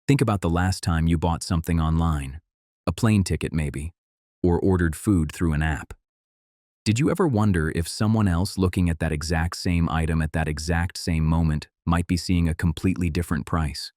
Think about the last time you bought something online, a plane ticket maybe, or ordered food through an app. Did you ever wonder if someone else looking at that exact same item at that exact same moment might be seeing a completely different price?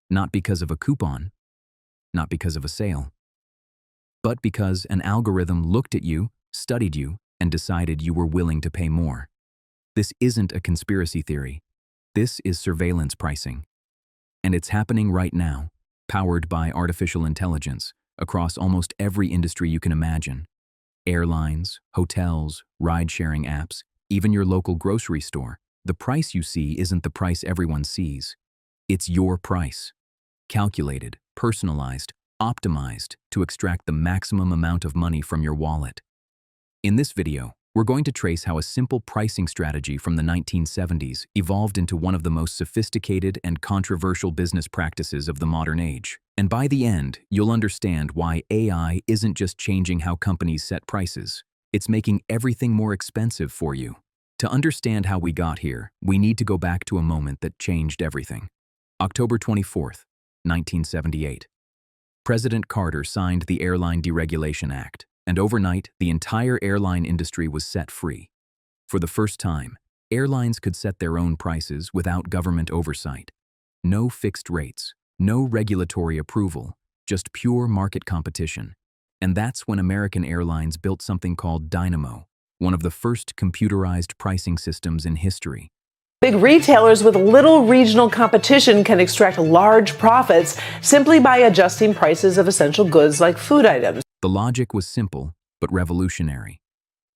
Not because of a coupon, not because of a sale, but because an algorithm looked at you, studied you, and decided you were willing to pay more. This isn't a conspiracy theory. This is surveillance pricing. And it's happening right now, powered by artificial intelligence, across almost every industry you can imagine. Airlines, hotels, ride-sharing apps, even your local grocery store. The price you see isn't the price everyone sees. It's your price. Calculated, personalized, optimized to extract the maximum amount of money from your wallet. In this video, we're going to trace how a simple pricing strategy from the 1970s evolved into one of the most sophisticated and controversial business practices of the modern age. And by the end, you'll understand why AI isn't just changing how companies set prices. It's making everything more expensive for you. To understand how we got here, we need to go back to a moment that changed everything. October 24th, 1978. President Carter signed the Airline Deregulation Act, and overnight, the entire airline industry was set free. For the first time, airlines could set their own prices without government oversight. No fixed rates, no regulatory approval, just pure market competition. And that's when American Airlines built something called Dynamo, one of the first computerized pricing systems in history. Big retailers with little regional competition can extract large profits simply by adjusting prices of essential goods like food items. The logic was simple, but revolutionary.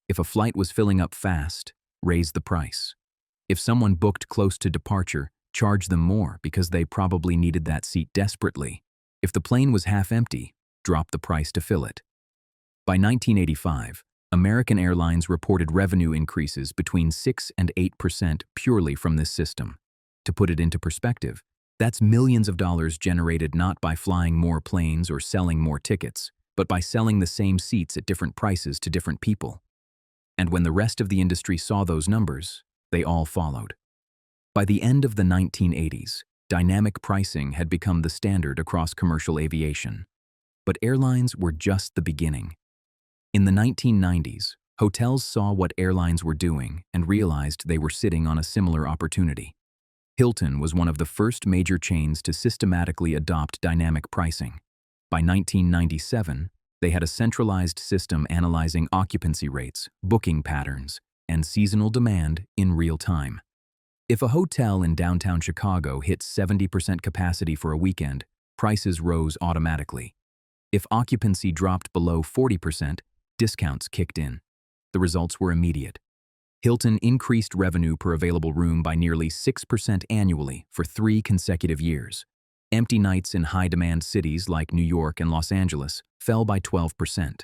If a flight was filling up fast, raise the price. If someone booked close to departure, charge them more because they probably needed that seat desperately. If the plane was half empty, drop the price to fill it. By 1985, American Airlines reported revenue increases between 6 and 8% purely from this system. To put it into perspective, that's millions of dollars generated not by flying more planes or selling more tickets, but by selling the same seats at different prices to different people. And when the rest of the industry saw those numbers, they all followed. By the end of the 1980s, dynamic pricing had become the standard across commercial aviation. But airlines were just the beginning. In the 1990s, hotels saw what airlines were doing and realized they were sitting on a similar opportunity. Hilton was one of the first major chains to systematically adopt dynamic pricing. By 1997, they had a centralized system analyzing occupancy rates, booking patterns, and seasonal demand in real time. If a hotel in downtown Chicago hit 70% capacity for a weekend, prices rose automatically. If occupancy dropped below 40%, discounts kicked in. The results were immediate. Hilton increased revenue per available room by nearly 6% annually for 3 consecutive years. Empty nights in high-demand cities like New York and Los Angeles fell by 12%.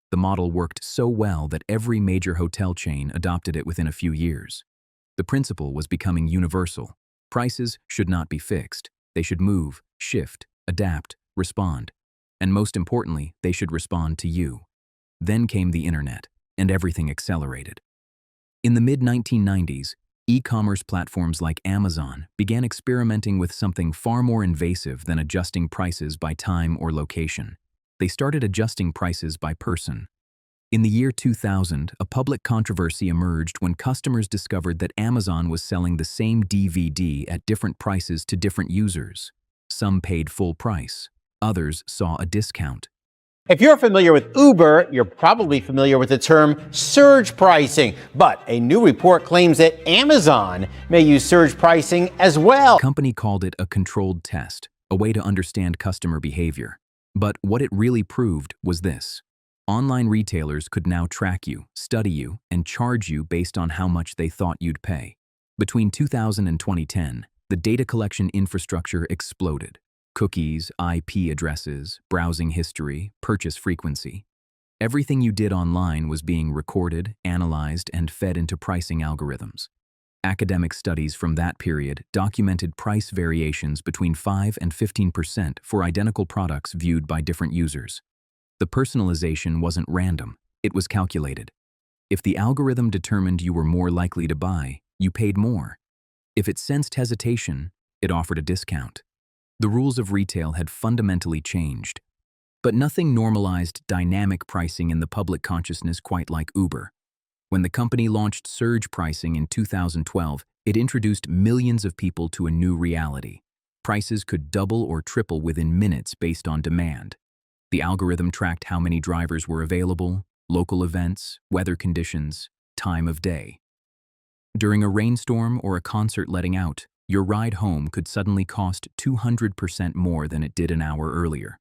The model worked so well that every major hotel chain adopted it within a few years. The principle was becoming universal. Prices should not be fixed. They should move, shift, adapt, respond. And most importantly, they should respond to you. Then came the internet, and everything accelerated. In the mid-1990s, e-commerce platforms like Amazon began experimenting with something far more invasive than adjusting prices by time or location. They started adjusting prices by person. In the year 2000, a public controversy emerged when customers discovered that Amazon was selling the same DVD at different prices to different users. Some paid full price. Others saw a discount. If you're familiar with Uber, you're probably familiar with the term surge pricing. But a new report claims that Amazon may use surge pricing as well. The company called it a controlled test, a way to understand customer behavior. But what it really proved was this. Online retailers could now track you, study you, and charge you based on how much they thought you'd pay. Between 2000 and 2010, the data collection infrastructure exploded. Cookies, IP addresses, browsing history, purchase frequency. Everything you did online was being recorded, analyzed, and fed into pricing algorithms. Academic studies from that period documented price variations between 5 and 15% for identical products viewed by different users. The personalization wasn't random, it was calculated. If the algorithm determined you were more likely to buy, you paid more. If it sensed hesitation, it offered a discount. The rules of retail had fundamentally changed. But nothing normalized dynamic pricing in the public consciousness quite like Uber. When the company launched surge pricing in 2012, it introduced millions of people to a new reality. Prices could double or triple within minutes based on demand. The algorithm tracked how many drivers were available, local events, weather conditions, time of day. During a rainstorm or a concert letting out, your ride home could suddenly cost 200% more than it did an hour earlier.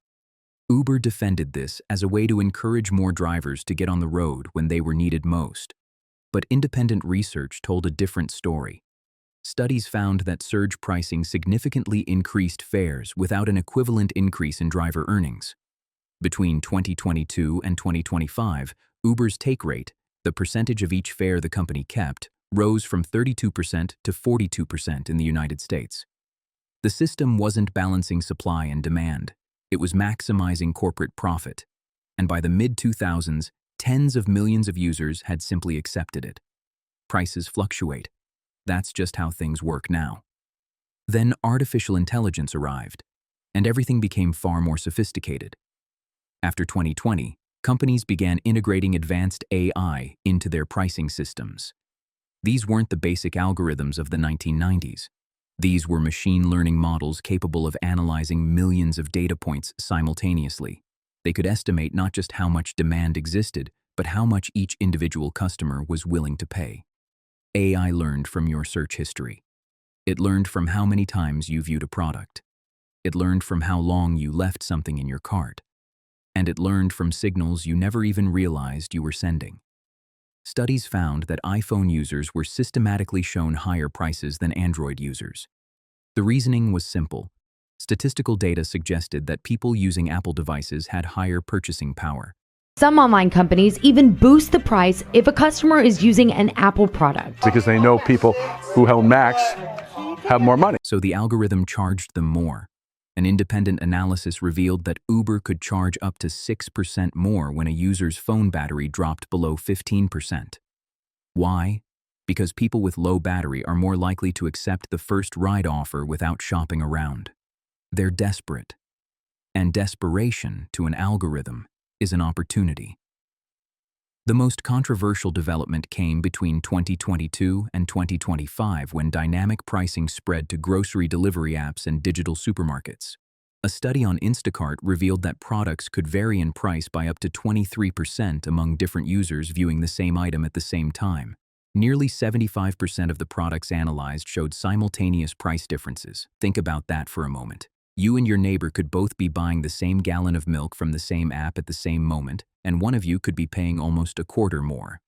Uber defended this as a way to encourage more drivers to get on the road when they were needed most. But independent research told a different story. Studies found that surge pricing significantly increased fares without an equivalent increase in driver earnings. Between 2022 and 2025, Uber's take rate, the percentage of each fare the company kept, rose from 32% to 42% in the United States. The system wasn't balancing supply and demand. It was maximizing corporate profit. And by the mid-2000s, tens of millions of users had simply accepted it. Prices fluctuate. That's just how things work now. Then artificial intelligence arrived, and everything became far more sophisticated. After 2020, companies began integrating advanced AI into their pricing systems. These weren't the basic algorithms of the 1990s. These were machine learning models capable of analyzing millions of data points simultaneously. They could estimate not just how much demand existed, but how much each individual customer was willing to pay. AI learned from your search history. It learned from how many times you viewed a product. It learned from how long you left something in your cart. And it learned from signals you never even realized you were sending. Studies found that iPhone users were systematically shown higher prices than Android users. The reasoning was simple. Statistical data suggested that people using Apple devices had higher purchasing power. Some online companies even boost the price if a customer is using an Apple product. Because they know people who own Macs have more money. So the algorithm charged them more. An independent analysis revealed that Uber could charge up to 6% more when a user's phone battery dropped below 15%. Why? Because people with low battery are more likely to accept the first ride offer without shopping around. They're desperate. And desperation, to an algorithm, is an opportunity. The most controversial development came between 2022 and 2025 when dynamic pricing spread to grocery delivery apps and digital supermarkets. A study on Instacart revealed that products could vary in price by up to 23% among different users viewing the same item at the same time. Nearly 75% of the products analyzed showed simultaneous price differences. Think about that for a moment. You and your neighbor could both be buying the same gallon of milk from the same app at the same moment, and one of you could be paying almost a quarter more.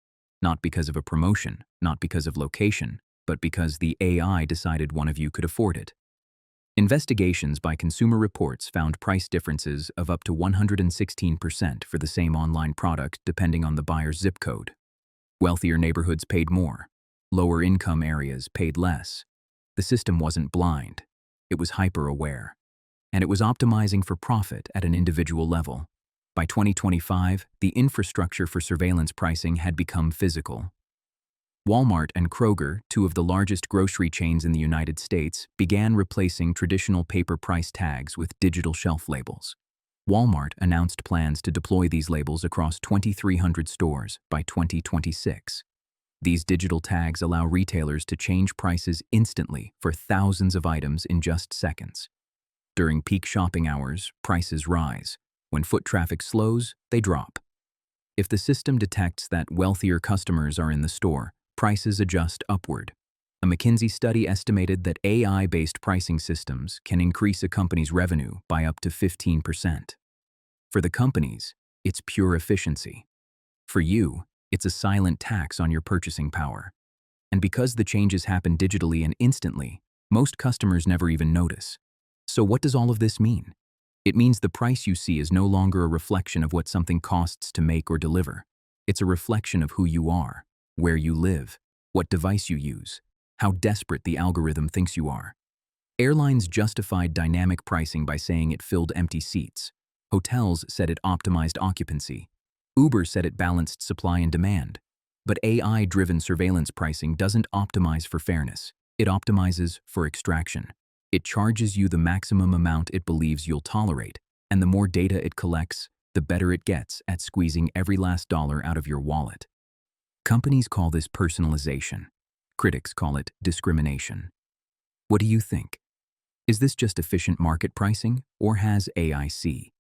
Not because of a promotion, not because of location, but because the AI decided one of you could afford it. Investigations by Consumer Reports found price differences of up to 116% for the same online product depending on the buyer's zip code. Wealthier neighborhoods paid more. Lower income areas paid less. The system wasn't blind. It was hyper-aware. And it was optimizing for profit at an individual level. By 2025, the infrastructure for surveillance pricing had become physical. Walmart and Kroger, two of the largest grocery chains in the United States, began replacing traditional paper price tags with digital shelf labels. Walmart announced plans to deploy these labels across 2,300 stores by 2026. These digital tags allow retailers to change prices instantly for thousands of items in just seconds. During peak shopping hours, prices rise. When foot traffic slows, they drop. If the system detects that wealthier customers are in the store, prices adjust upward. A McKinsey study estimated that AI-based pricing systems can increase a company's revenue by up to 15%. For the companies, it's pure efficiency. For you, it's a silent tax on your purchasing power. And because the changes happen digitally and instantly, most customers never even notice. So what does all of this mean? It means the price you see is no longer a reflection of what something costs to make or deliver. It's a reflection of who you are, where you live, what device you use, how desperate the algorithm thinks you are. Airlines justified dynamic pricing by saying it filled empty seats. Hotels said it optimized occupancy. Uber said it balanced supply and demand. But AI-driven surveillance pricing doesn't optimize for fairness. It optimizes for extraction. It charges you the maximum amount it believes you'll tolerate, and the more data it collects, the better it gets at squeezing every last dollar out of your wallet. Companies call this personalization. Critics call it discrimination. What do you think? Is this just efficient market pricing, or has AIC